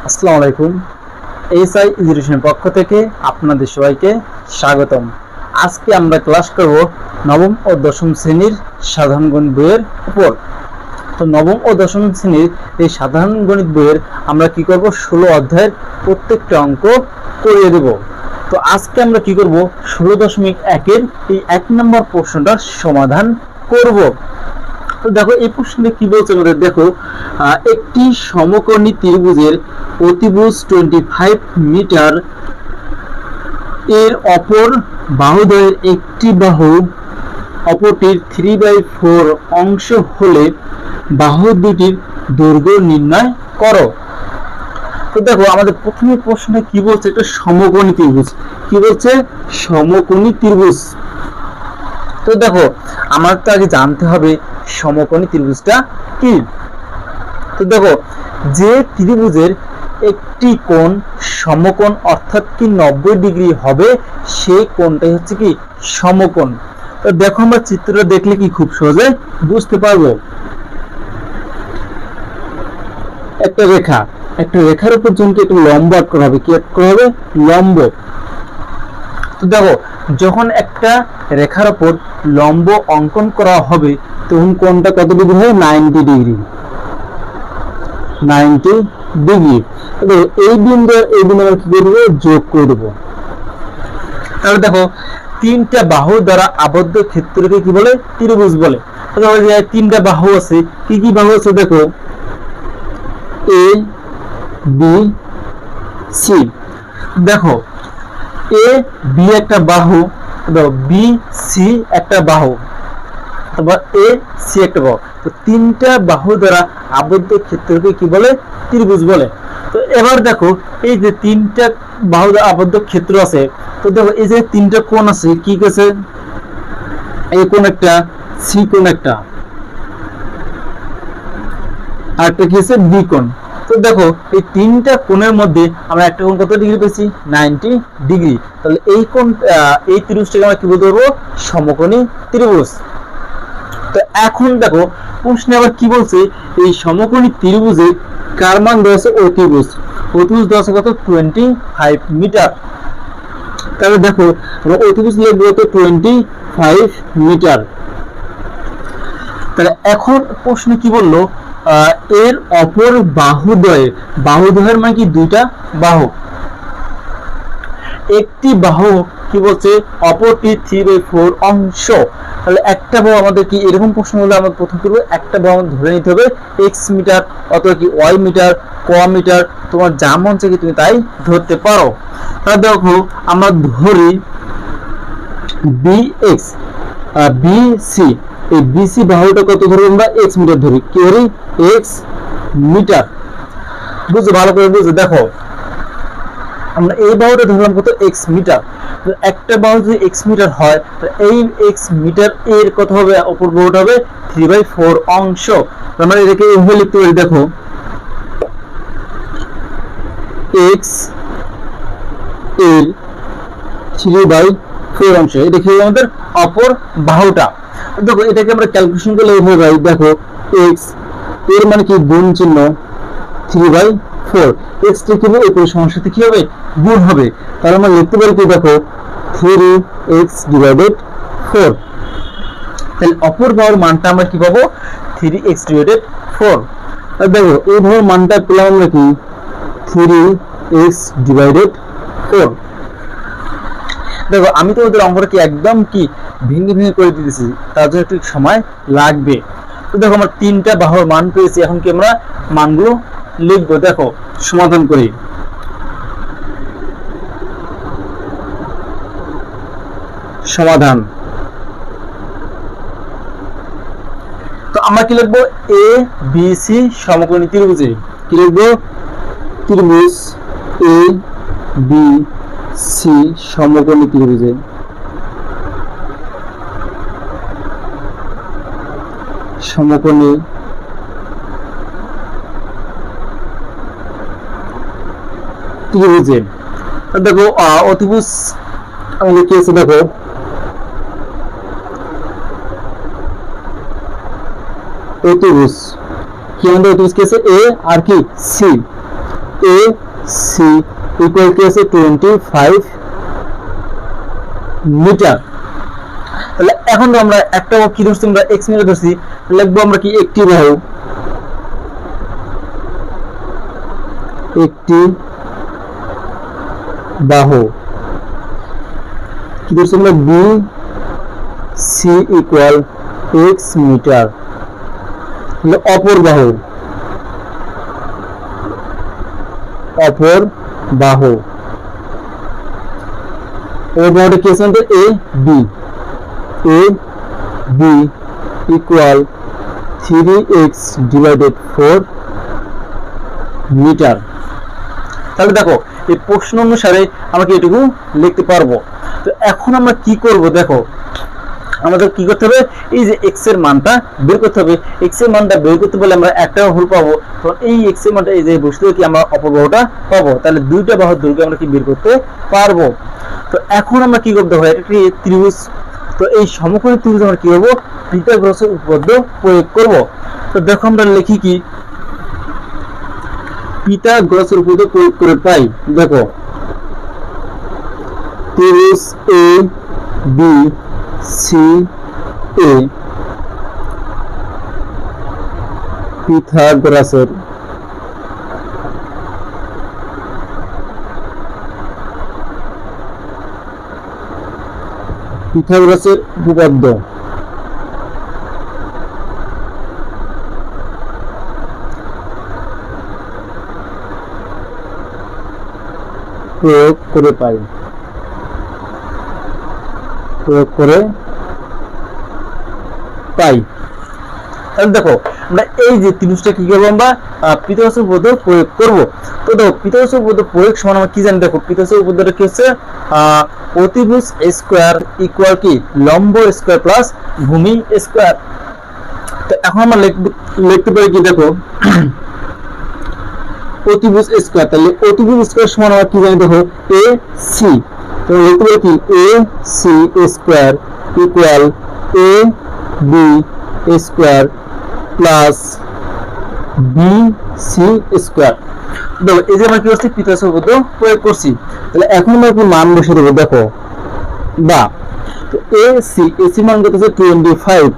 আসসালামু আলাইকুম। এইচআই এডুকেশনের পক্ষ থেকে আপনাদের সবাইকে স্বাগতম। আজকে আমরা ক্লাস করব নবম ও দশম শ্রেণীর সাধারণ গণিত বইয়ের উপর। তো নবম ও দশম শ্রেণীর এই সাধারণ গণিত বইয়ের আমরা কি করব, 16 অধ্যায়ের প্রত্যেকটা অঙ্ক করিয়ে দেব। তো আজকে আমরা কি করব, 16.1 এই 1 নম্বর প্রশ্নটার সমাধান করব। তো দেখো এই প্রশ্নে কি বলছে আমাদের, দেখো একটি সমকোণী ত্রিভুজের অতিভুজ 25 মিটার এর অপর বাহুদ্বয়ের একটি বাহু অপরটির 3/4 অংশ হলে বাহু দুটির দৈর্ঘ্য নির্ণয় করো। তো দেখো আমাদের প্রথমে প্রশ্নে কি বলছে, একটা সমকোণী ত্রিভুজ। কি বলছে? সমকোণী ত্রিভুজ। তো দেখো আমার তো আগে জানতে হবে সমকোণী ত্রিভুজটা কি। তো দেখো যে ত্রিভুজের একটি কোণ সমকোণ অর্থাৎ কি 90 ডিগ্রি হবে, সেই কোণটাই হচ্ছে কি সমকোণ। তো দেখো আমরা চিত্রটা দেখলে কি খুব সহজে বুঝতে পারবো। একটা রেখার উপর জনকে একটু লম্ব আঁট করা হবে। কি আঁট করা হবে? লম্ব। তো দেখো যখন একটা রেখার উপর লম্ব অঙ্কন করা হবে তখন কোণটা কত ডিগ্রি হয়? 90 ডিগ্রি। 90 ডিগ্রি। এই বিন্দু আমরা কি করব? যোগ করে দেব। তাহলে দেখো তিনটা বাহু দ্বারা আবদ্ধ ক্ষেত্রকে কি বলে? ত্রিভুজ বলে। তাহলে তিনটা বাহু আছে। কি কি বাহু আছে? দেখো এ বি সি। দেখো এ বি একটা বাহু, বি সি একটা বাহু, তারপর এ সি একটা বাহু। তো তিনটা বাহু দ্বারা আবদ্ধ ক্ষেত্রকে কি বলে? ত্রিভুজ বলে। তো এবার দেখো এই যে তিনটা বাহু দ্বারা আবদ্ধ ক্ষেত্র আছে, তো দেখো এই যে তিনটা কোণ আছে, কি আছে? এ কোণ একটা, সি কোণ একটা, আর একটা কি আছে? বি কোণ। তো দেখো এই তিনটা কোণের মধ্যে আমরা একটা কোণ কত ডিগ্রি পেয়েছি? 90 ডিগ্রি। তাহলে এই কোণ, এই ত্রিভুজটাকে আমরা কি বলতে পারবো? সমকোণী ত্রিভুজ। তো এখন দেখো প্রশ্নে আবার কি বলছে, এই সমকোণী ত্রিভুজে কার মান দেওয়া আছে? অতিভুজ দেওয়া আছে কত? 25 মিটার। তাহলে দেখো আমরা অতিভুজ লিখবো তো 25 মিটার। তাহলে এখন প্রশ্নে কি বললো, এর অপর বাহুদ্বয়ের মানে কি? দুইটা বাহু। একটি বাহু কি বলছে? অপরটি 3/4 অংশ। তাহলে একটা বাহু আমাদের কি, এরকম প্রশ্ন হলে আমরা প্রথম করবো একটা বাহু ধরে নিতে হবে এক্স মিটার অথবা কি ওয়াই মিটার, ক মিটার, তোমার যা মন চাই তুমি তাই ধরতে পারো। তাহলে দেখো আমরা ধরি বি এক্স বি সি। এই বিসি বাহুটা কত ধরবো আমরা? এক্স মিটার ধরি। কি ধরি? X metre. বুঝো, ভালো করে বুঝো। দেখো আমরা এই বাহুটা ধরলাম কত? X metre. তো একটা বাহু যদি এক্স মিটার হয়, এই এক্স মিটার এর কত হবে? অপর বাহুটা হবে 3/4 অংশ। আমরা এটাকে এইভাবে লিখতে পারি, দেখো এক্স এর 3/4 অংশ। এটা কি আমাদের অপর বাহুটা। দেখো এটাকে আমরা ক্যালকুলেশন করলে এইভাবে পাই, দেখো এক্স এর মানে কি? গুণ চিহ্ন 3/4। এক্স টা কি হবে? এই সমস্যার সাথে কি হবে? গুণ হবে। তাহলে আমরা লিখতে পারি কি? দেখো 3x/4। তাহলে অপর বাহুর মানটা আমরা কি পাবো? 3x/4। আর দেখো এই বাহুর মানটা পেলাম আমরা কি? 3x/4। দেখো আমি তোমাদের অঙ্কটা কি একদম কি ভেঙে করে দিতেছি, তার জন্য একটু সময় লাগবে। তো দেখো আমরা তিনটা বাহুর মান পেয়েছি, এখন কি আমরা মানগুলো লিখবো। দেখো সমাধান করি। সমাধান। তো আমরা কি লিখবো? এ বি সি সমকোণী ত্রিভুজে কি লিখবো? ত্রিভুজ এ বি সি সমকোণী ত্রিভুজে সমকোণী ত্রিভুজে। দেখো অতিভুজ আমাদের কি আছে? দেখো অতিভুজ কি আমাদের অতিভুজ কি আছে? এ আর কি সি। এ সি ইকুয়াল কি আছে 25 মিটার। তাহলে এখন আমরা একটা কি ধরছি, আমরা x মিটার ধরছি, লিখবো আমরা কি একটি বাহু, একটি বাহু কি ধরছি আমরা B C equal x metre. তাহলে অপর বাহু, অপর বাহু ওর বাহুটা কি আছে আমাদের A B, A B equal 3x divided 4 metre. তাহলে দেখো এই প্রশ্ন অনুসারে আমরা কি এটুকু লিখতে পারবো। তো এখন আমরা কি করব, দেখো আমাদের কি করতে হবে, এই যে x এর মানটা বের করতে হবে। x এর মানটা বের করতে বলে আমরা একটা হোল পাবো, তো এই x এর মানটা এই যে বসতে কি আমরা অপর বাহুটা পাবো, তাহলে দুইটা বাহুর দৈর্ঘ্য আমরা কি বের করতে পারবো। তো এখন আমরা কি করতে হবে, এটা কি ত্রিভুজ, তো এই সমকোণী ত্রিভুজ আমরা কি করব, পিথাগোরাসের উপপাদ্য প্রয়োগ করব। তো দেখো আমরা লিখি কি, পিথাগোরাসের উপপাদ্য প্রয়োগ করে পাই, দেখো ত্রিভুজ এ বি সি এ পিথাগোরাসের উপপাদ্য প্রয়োগ করে পাই, প্রয়োগ করে পাই। তাহলে দেখো আমরা এই যে ত্রিভুজটা কি করবো, আমরা পিথাগোরাসের উপপাদ্য প্রয়োগ করব। তো দেখো পিথাগোরাসের উপপাদ্য প্রয়োগ সমান আমরা কি জানি, দেখো পিথাগোরাসের উপপাদ্যটা কি হচ্ছে, অতিভুজ স্কয়ার ইকুয়াল কি লম্ব স্কয়ার প্লাস ভূমি স্কয়ার। তো এখন আমরা লিখতে পারি কি, দেখো অতিভুজ স্কয়ার, তাহলে অতিভুজ স্কয়ার সমান আমরা কি জানি, দেখো এ সি, তো লিখতে পারি কি A C square equal A B square plus B C square. দেখো এই যে আমরা কি করছি, পিথাগোরাসের উপপাদ্য প্রয়োগ করছি। তাহলে এখন আমরা একটু মান বসিয়ে দেবো, দেখো বা তো এ সি মান কত আছে 25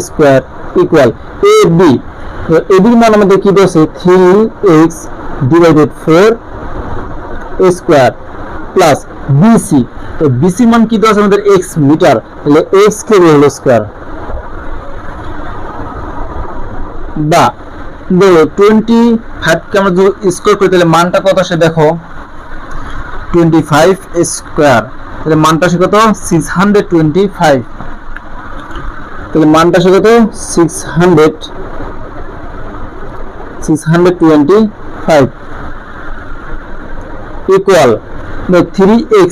স্কয়ার ইকুয়াল এ বি, তো এ বির মান আমাদের কি আছে 3x divided 4 square plus BC, তো বিসি মান কি আছে আমাদের x মিটার, তাহলে x কে হলো স্কয়ার বা 25 কে আমরা যদি স্কয়ার করি তাহলে মানটা কত আসে, দেখো 25 স্কয়ার, তাহলে মানটা আসে কত 625, তাহলে মানটা আসে কত 625 ইকুয়াল 3x,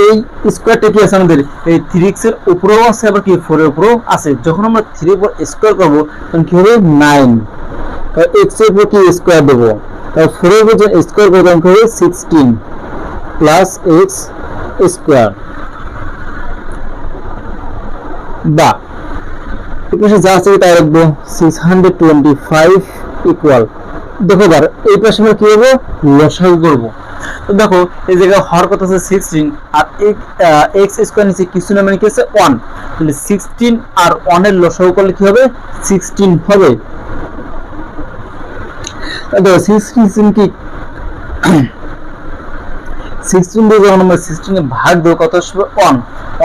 এই স্কয়ারটা কি আছে আমাদের এই 3x এর উপরেও আছে আবার কি 4 এর উপরেও আছে। যখন আমরা 3 এর উপর স্কয়ার করব তখন কি হবে 9, তাহলে x এর উপর কি স্কয়ার দেব, তাহলে 4 এর উপর স্কয়ার করব তখন হবে 16 প্লাস x স্কয়ার বা এই পাশে যা আছে তাই রাখবো 625 ইকুয়াল, দেখো এবার এই পাশে আমরা কি করব লসাগু করব। তো দেখো এই জায়গায় হর কত আছে 16 আর x স্কয়ার নিচে কিছু না মানে কি আছে 1, তাহলে 16 আর 1 এর লসাগু করলে কি হবে 16 হবে। দেখো 16 কি 16 দিয়ে যখন আমরা 16 এ ভাগ দেব কত আসবে 1,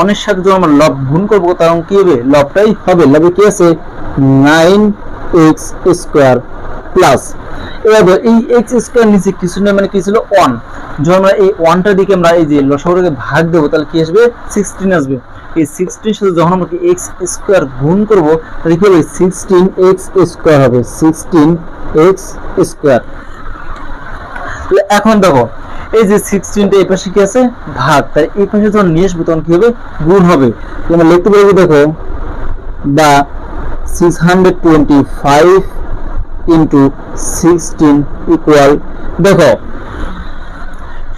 1 এর সাথে যখন আমরা লব গুণ করব তখন কি হবে লবটাই হবে, লবে কি আছে 9x স্কয়ার প্লাস, এবার এই x স্কয়ার নিচে কিছু না মানে কি ছিল 1, যখন আমরা এই 1টা দিকে আমরা এই যে লসাগুকে ভাগ দেব তাহলে কি আসবে 16 আসবে। এই 16 এর সাথে যখন আমরা কি x স্কয়ার গুণ করব তাহলে কি হবে 16x স্কয়ার হবে, 16x স্কয়ার। তাহলে এখন দেখো এই যে 16 টা এই পাশে কি আছে ভাগ, তাই এই পাশে যখন নিয়ে আসবে তখন কি হবে গুণ হবে। আমরা লিখতে পারবো দেখো বা 625 ইনটু 16 ইকুয়াল, দেখো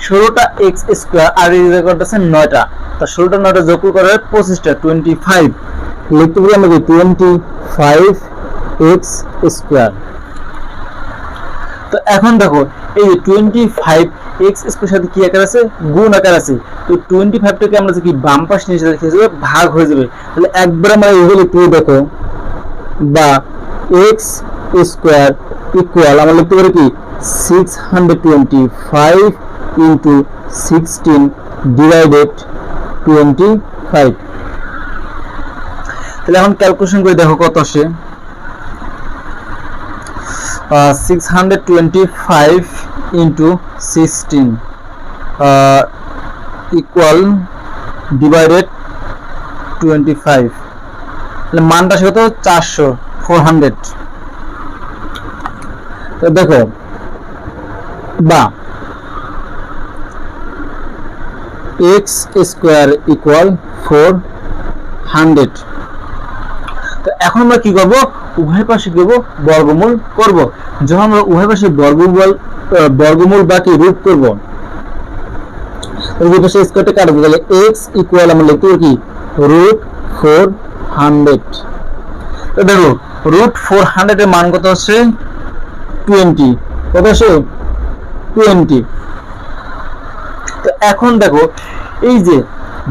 16টা x স্কয়ার আর এই জায়গাটা আছে 9টা, তা 16টা 9টা যোগ করে 25টা 25, লিখতে পারি আমরা 25x স্কয়ার। তো এখন দেখো এই যে 25 x স্কয়ার সাথে কি আকার আছে, গুণ আকার আছে। তো 25 টাকে আমরা কি বাম পাশে নিয়ে রেখে দেব, ভাগ হয়ে যাবে। তাহলে একবার আমরা এগুলো লিখতে দেখো, বা x স্কয়ার ইকুয়াল আমরা লিখতে পারি কি 625 ইনটু 16 ডিভাইডেড 25। তাহলে এখন ক্যালকুলেশন করে দেখো কত আসে। 625 ইনটু 16 ইকুয়াল ডিভাইডেড 25। তাহলে মানটা আসে কত, 400। তো দেখো, বা x স্কয়ার ইকুয়াল 400। তো এখন আমরা কি করব, উভয় পাশে দেব বর্গমূল করব। যখন আমরা উভয় পাশে বর্গমূল বাকি রুট করব, উভয় পাশে স্কয়ারটা কাটবো, তাহলে x ইকুয়াল আমরা লিখতে পারি কি √400। তো দেখো √400 এর মান কত আছে, 20। কত আছে, 20। তো এখন দেখো এই যে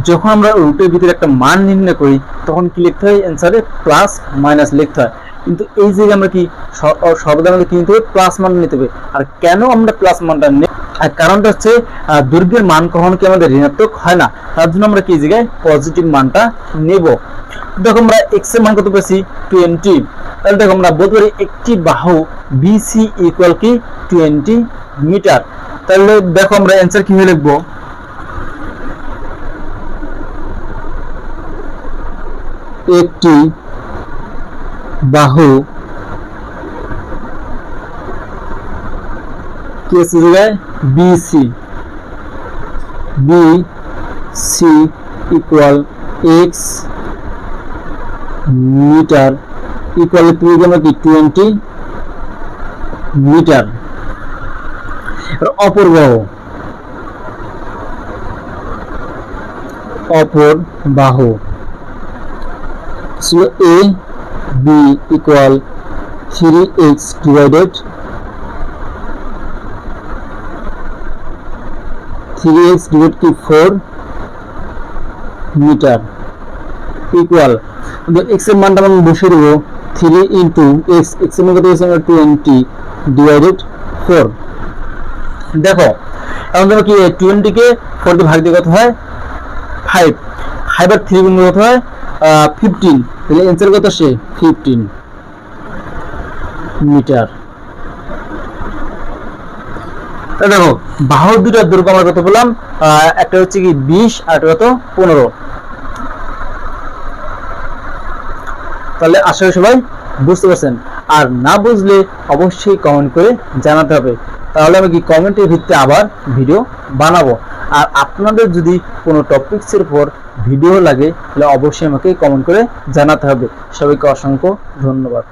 যখন আমরা রুটের ভিতরে একটা মান নির্ণয় করি তখন কি লিখতে হয়, অ্যানসারে প্লাস মাইনাস লিখতে হয়। কিন্তু এই যে আমরা কি সর্বদা আমাদের কি নিতে হবে, প্লাস মান নিতে হবে। আর কেন আমরা প্লাস মানটা নেই, আর কারণটা হচ্ছে দৈর্ঘ্যের মান কখনো কি আমাদের ঋণাত্মক হয় না, তার জন্য আমরা কি জায়গায় পজিটিভ মানটা নেব। দেখো আমরা x এর মান কত পেয়েছি, 20। তাহলে দেখো আমরা বলতে পারি একটি বাহু BC ইকুয়াল কি 20 মিটার। তাহলে দেখো আমরা অ্যানসার কিভাবে লিখবো, একটি বাহু কি আছে জায়গায় BC equal x metre equal to কি 20 মিটার। অপর বাহু so a b equal 3x divided 4 metre equal x এর মানটা আমরা বসিয়ে দেব 3 ইনটু x এর মান কত হচ্ছে 20 ডিভাইডেড 4। দেখো এখন দেখো কি 20 কে 4 দিয়ে ভাগ দিলে কত হয়, 5 আর 3 গুণ কত হয় 15। তাহলে অ্যানসার কত আসে, 15 মিটার। দেখো বাহুর দুটার দৈর্ঘ্য আমরা কত বললাম, একটা হচ্ছে কি 20 আর একটা কত 15। তাহলে আশা করি সবাই বুঝতে পারছেন। আর না বুঝলে অবশ্যই কমেন্ট করে জানাতে হবে, তাহলে আমি কি কমেন্টের ভিত্তিতে আবার ভিডিও বানাবো। আর আপনাদের যদি কোনো টপিকসের উপর ভিডিও লাগে তাহলে অবশ্যই আমাকে কমেন্ট করে জানাতে হবে। সবাইকে অসংখ্য ধন্যবাদ।